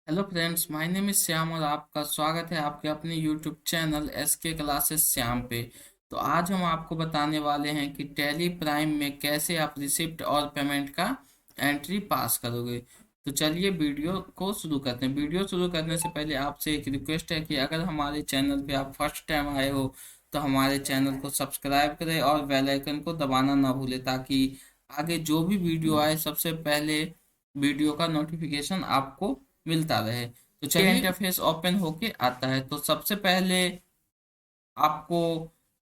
Hello friends, my name is Shyam और आपका स्वागत है आपके अपने YouTube channel SK classes Shyam पे। तो आज हम आपको बताने वाले हैं कि टैली प्राइम में कैसे आप रिसिप्ट और पेमेंट का एंट्री पास करोगे। तो चलिए वीडियो को शुरू करते हैं। वीडियो शुरू करने से पहले आपसे एक रिक्वेस्ट है कि अगर हमारे चैनल पे आप फर्स्ट टाइम आए हो तो हमारे चैनल को सब्सक्राइब करें और बेल आइकन को दबाना ना भूलें, ताकि आगे जो भी वीडियो आए सबसे पहले वीडियो का नोटिफिकेशन आपको मिलता रहे। तो चलिए इंटरफेस ओपन होके आता है। तो सबसे पहले आपको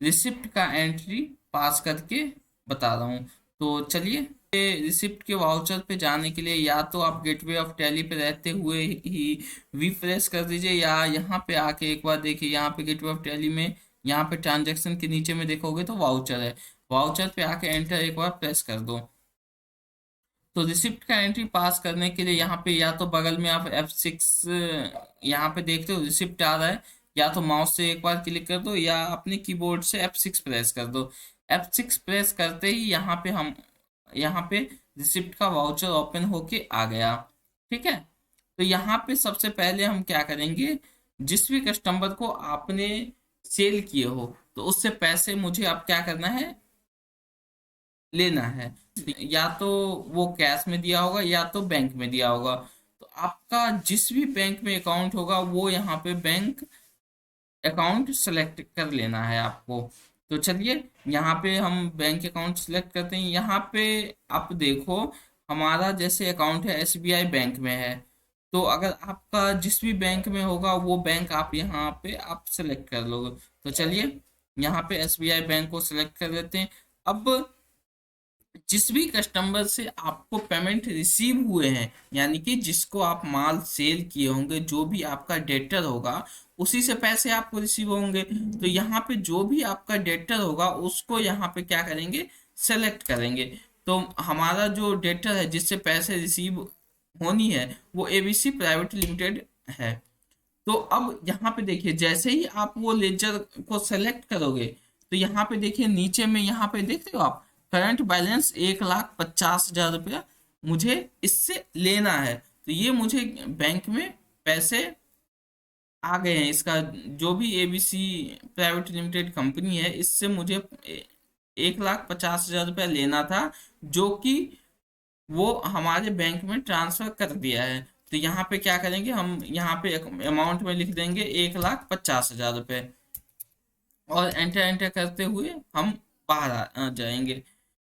रिसिप्ट का एंट्री पास करके बता रहा हूँ। तो चलिए, रिसिप्ट के वाउचर पे जाने के लिए या तो आप गेटवे ऑफ टैली पे रहते हुए ही रिफ्रेश कर दीजिए, या यहाँ पे आके एक बार देखिए, यहाँ पे गेटवे ऑफ टैली में यहाँ पे ट्रांजेक्शन के नीचे में देखोगे तो वाउचर है। वाउचर पे आके एंटर एक बार प्रेस कर दो। तो रिसिप्ट का एंट्री पास करने के लिए यहाँ पे या तो बगल में आप F6 यहाँ पे देखते हो रिसिप्ट आ रहा है, या तो माउस से एक बार क्लिक कर दो या अपने कीबोर्ड से F6 प्रेस कर दो। F6 प्रेस करते ही यहाँ पे रिसिप्ट का वाउचर ओपन होके आ गया। ठीक है। तो यहाँ पे सबसे पहले हम क्या करेंगे, जिस भी कस्टमर को आपने सेल किए हो तो उससे पैसे मुझे अब क्या करना है, लेना है। या तो वो कैश में दिया होगा या तो बैंक में दिया होगा। तो आपका जिस भी बैंक में अकाउंट होगा वो यहाँ पे बैंक अकाउंट सेलेक्ट कर लेना है आपको। तो चलिए, यहाँ पे हम बैंक अकाउंट सेलेक्ट करते हैं। यहाँ पे आप देखो, हमारा जैसे अकाउंट है एसबीआई बैंक में है। तो अगर आपका जिस भी बैंक में होगा वो बैंक आप यहाँ पे आप सेलेक्ट कर लोगे। तो चलिए, यहाँ पे एसबीआई बैंक को सेलेक्ट कर लेते हैं। अब जिस भी कस्टमर से आपको पेमेंट रिसीव हुए हैं, यानी कि जिसको आप माल सेल किए होंगे, जो भी आपका डेटर होगा उसी से पैसे आपको रिसीव होंगे। तो यहाँ पे जो भी आपका डेटर होगा उसको यहाँ पे क्या करेंगे, सेलेक्ट करेंगे। तो हमारा जो डेटर है जिससे पैसे रिसीव होनी है वो एबीसी प्राइवेट लिमिटेड है। तो अब यहाँ पे देखिए, जैसे ही आप वो लेजर को सेलेक्ट करोगे तो यहाँ पे देखिए नीचे में यहाँ पे देखते हो आप, करंट बैलेंस 1,50,000 रुपया मुझे इससे लेना है। तो ये मुझे बैंक में पैसे आ गए हैं। इसका जो भी एबीसी प्राइवेट लिमिटेड कंपनी है इससे मुझे 1,50,000 रुपया लेना था, जो कि वो हमारे बैंक में ट्रांसफर कर दिया है। तो यहाँ पे क्या करेंगे, हम यहाँ पे अमाउंट में लिख देंगे 1,50,000 रुपये और एंटर एंटर करते हुए हम बाहर आ जाएंगे।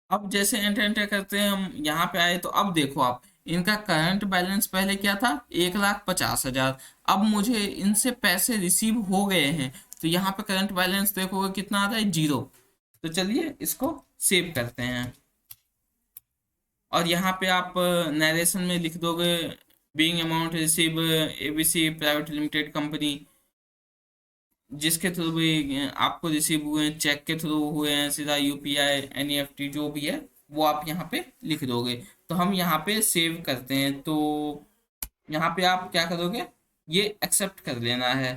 अब जैसे एंटर एंटर करते हैं हम यहाँ पे आए, तो अब देखो आप, इनका करंट बैलेंस पहले क्या था, 1,50,000। अब मुझे इनसे पैसे रिसीव हो गए हैं। तो यहाँ पे करंट बैलेंस देखोगे कितना आता है, 0। तो चलिए इसको सेव करते हैं और यहाँ पे आप नरेशन में लिख दोगे being amount receive ABC private limited company, जिसके थ्रू भी आपको रिसीव हुए हैं, चेक के थ्रू हुए हैं, सीधा यूपीआई एनईएफटी जो भी है वो आप यहाँ पे लिख दोगे। तो हम यहाँ पे सेव करते हैं। तो यहाँ पे आप क्या करोगे, ये एक्सेप्ट कर लेना है।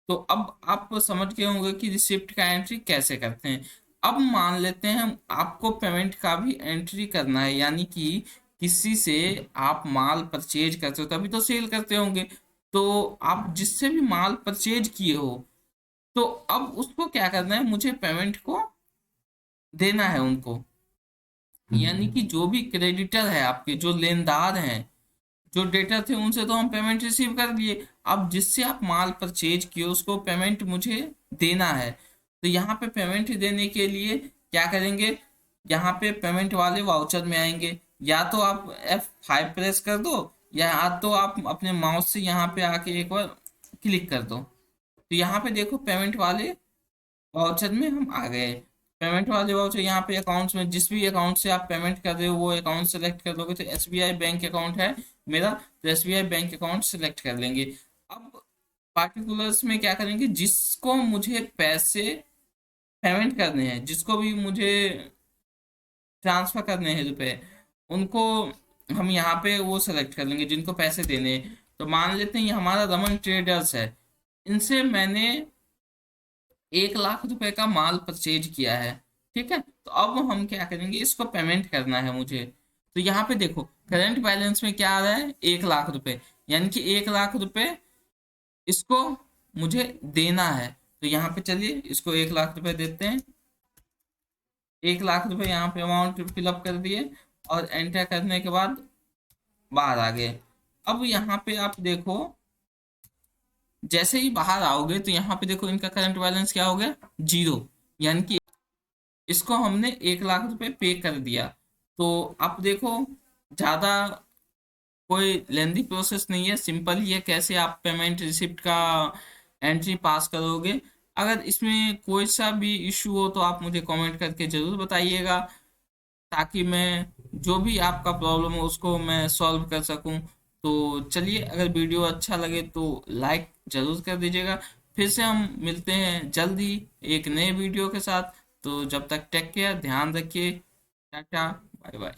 तो अब आप समझ गए होंगे कि रिसिप्ट का एंट्री कैसे करते हैं। अब मान लेते हैं आपको पेमेंट का भी एंट्री करना है, यानी कि किसी से आप माल परचेज करते हो तभी तो सेल करते होंगे। तो आप जिससे भी माल परचेज किए हो, तो अब उसको क्या करना है, मुझे पेमेंट को देना है उनको। यानी कि जो भी क्रेडिटर है, आपके जो लेनदार हैं, जो डेटर थे, उनसे तो हम पेमेंट रिसीव कर लिए। अब जिससे आप माल परचेज किए उसको पेमेंट मुझे देना है। तो यहाँ पे पेमेंट देने के लिए क्या करेंगे, यहाँ पे पेमेंट वाले वाउचर में आएंगे। या तो आप F5 प्रेस कर दो, या तो आप अपने माउस से यहाँ पे आके एक बार क्लिक कर दो। तो यहाँ पे देखो, पेमेंट वाले वाउचर में हम आ गए। पेमेंट वाले वाउचर यहाँ पे अकाउंट्स में, जिस भी अकाउंट से आप पेमेंट कर रहे हो वो अकाउंट सेलेक्ट कर लोगे। तो एसबीआई बैंक अकाउंट है मेरा, तो एसबीआई बैंक अकाउंट सेलेक्ट कर लेंगे। अब पार्टिकुलर्स में क्या करेंगे, जिसको मुझे पैसे पेमेंट करने हैं, जिसको भी मुझे ट्रांसफर करने हैं रुपए, उनको हम यहाँ पे वो सेलेक्ट कर लेंगे जिनको पैसे देने हैं। तो मान लेते हैं ये हमारा रमन ट्रेडर्स है, इनसे मैंने 1,00,000 रुपए का माल परचेज किया है। ठीक है। तो अब हम क्या करेंगे, इसको पेमेंट करना है मुझे। तो यहाँ पे देखो, करंट बैलेंस में क्या आ रहा है, 1 लाख रुपए, यानी कि 1 लाख रुपए इसको मुझे देना है। तो यहाँ पे चलिए इसको 1 लाख रुपए देते हैं। 1 लाख रुपए यहाँ पे अमाउंट फिलअप कर दिए और एंटर करने के बाद बाहर आ गए। अब यहाँ पे आप देखो, जैसे ही बाहर आओगे तो यहाँ पे देखो इनका करंट बैलेंस क्या हो गया, 0, यानी कि इसको हमने 1 लाख रुपए पे कर दिया। तो आप देखो, ज्यादा कोई लेंदी प्रोसेस नहीं है, सिंपल ही है कैसे आप पेमेंट रिसिप्ट का एंट्री पास करोगे। अगर इसमें कोई सा भी इशू हो तो आप मुझे कमेंट करके जरूर बताइएगा, ताकि मैं जो भी आपका प्रॉब्लम हो उसको मैं सॉल्व कर सकूं। तो चलिए, अगर वीडियो अच्छा लगे तो लाइक जरूर कर दीजिएगा। फिर से हम मिलते हैं जल्दी एक नए वीडियो के साथ। तो जब तक टेक केयर, ध्यान रखिए, टाटा, बाय बाय।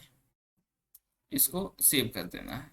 इसको सेव कर देना है।